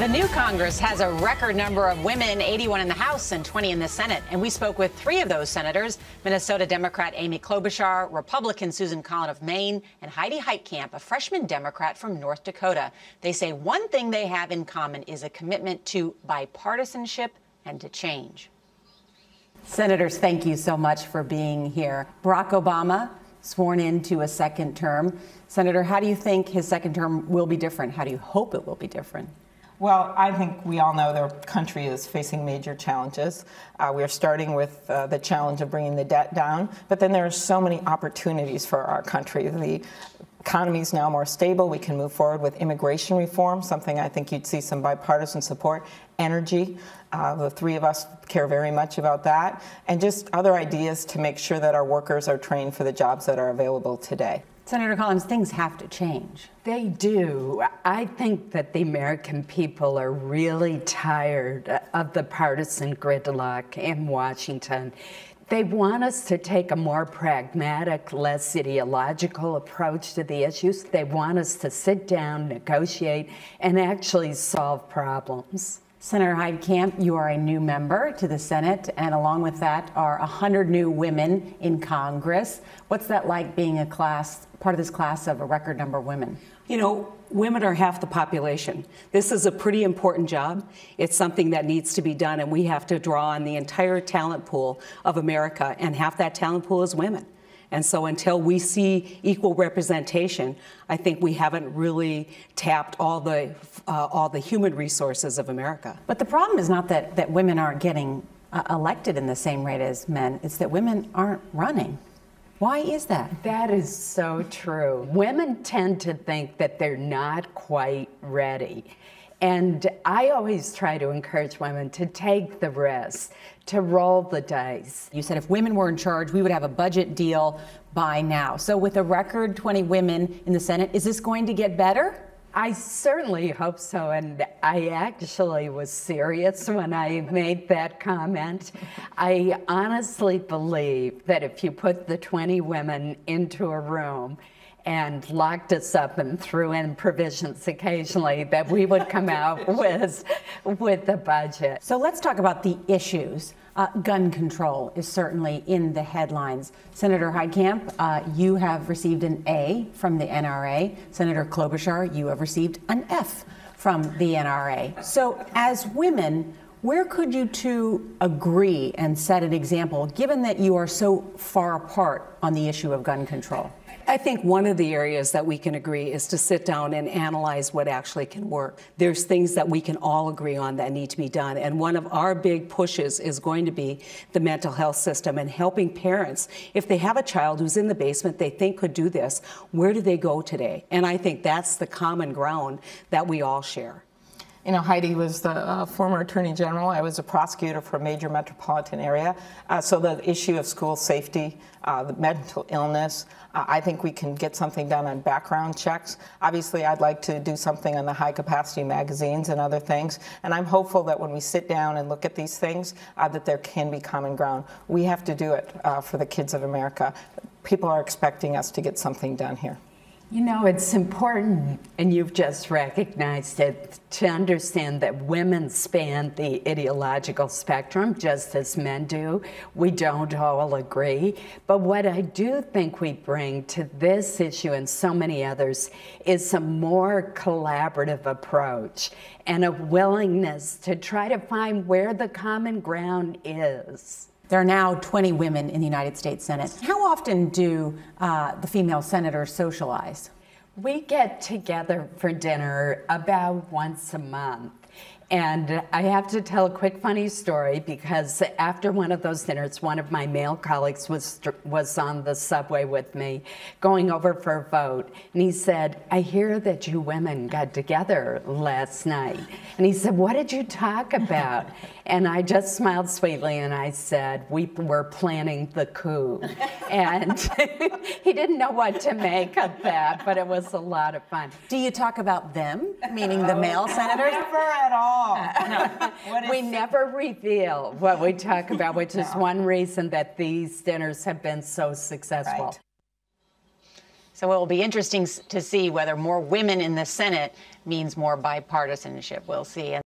The new Congress has a record number of women, 81 in the House and 20 in the Senate. And we spoke with 3 of those senators, Minnesota Democrat Amy Klobuchar, Republican Susan Collins of Maine, and Heidi Heitkamp, a freshman Democrat from North Dakota. They say one thing they have in common is a commitment to bipartisanship and to change. Senators, thank you so much for being here. Barack Obama sworn into a second term. Senator, how do you think his second term will be different? How do you hope it will be different? Well, I think we all know the country is facing major challenges. We are starting with the challenge of bringing the debt down, but then there are so many opportunities for our country. The economy is now more stable. We can move forward with immigration reform, something I think you'd see some bipartisan support. Energy, the 3 of us care very much about that, and just other ideas to make sure that our workers are trained for the jobs that are available today. Senator Collins, things have to change. They do. I think that the American people are really tired of the partisan gridlock in Washington. They want us to take a more pragmatic, less ideological approach to the issues. They want us to sit down, negotiate, and actually solve problems. Senator Heitkamp, you are a new member to the Senate, and along with that are 100 new women in Congress. What's that like being part of this class of a record number of women? You know, women are half the population. This is a pretty important job. It's something that needs to be done, and we have to draw on the entire talent pool of America, and half that talent pool is women. And so until we see equal representation, I think we haven't really tapped all the human resources of America. But the problem is not that women aren't getting elected in the same rate as men. It's that women aren't running. Why is that? That is so true. Women tend to think that they're not quite ready. And I always try to encourage women to take the risk, to roll the dice. You said if women were in charge, we would have a budget deal by now. So with a record 20 women in the Senate, is this going to get better? I certainly hope so, and I actually was serious when I made that comment. I honestly believe that if you put the 20 women into a room and locked us up and threw in provisions occasionally, that we would come out with the budget. So let's talk about the issues. Gun control is certainly in the headlines. Senator Heitkamp, you have received an A from the NRA. Senator Klobuchar, you have received an F from the NRA. So as women, where could you 2 agree and set an example, given that you are so far apart on the issue of gun control? I think one of the areas that we can agree is to sit down and analyze what actually can work. There's things that we can all agree on that need to be done. And one of our big pushes is going to be the mental health system and helping parents. If they have a child who's in the basement they think could do this, where do they go today? And I think that's the common ground that we all share. You know, Heidi was the former Attorney General. I was a prosecutor for a major metropolitan area. So the issue of school safety, the mental illness, I think we can get something done on background checks. Obviously, I'd like to do something on the high-capacity magazines and other things. And I'm hopeful that when we sit down and look at these things, that there can be common ground. We have to do it for the kids of America. People are expecting us to get something done here. You know, it's important, and you've just recognized it, to understand that women span the ideological spectrum just as men do. We don't all agree. But what I do think we bring to this issue and so many others is a more collaborative approach and a willingness to try to find where the common ground is. There are now 20 women in the United States Senate. How often do the female senators socialize? We get together for dinner about once a month. And I have to tell a quick funny story, because after one of those dinners, one of my male colleagues was on the subway with me going over for a vote. And he said, "I hear that you women got together last night." And he said, "What did you talk about?" And I just smiled sweetly and I said, "We were planning the coup." And he didn't know what to make of that, but it was a lot of fun. Do you talk about them, meaning the male senators? Never at all. We never reveal what we talk about, which is one reason that these dinners have been so successful. Right. So it will be interesting to see whether more women in the Senate means more bipartisanship. We'll see.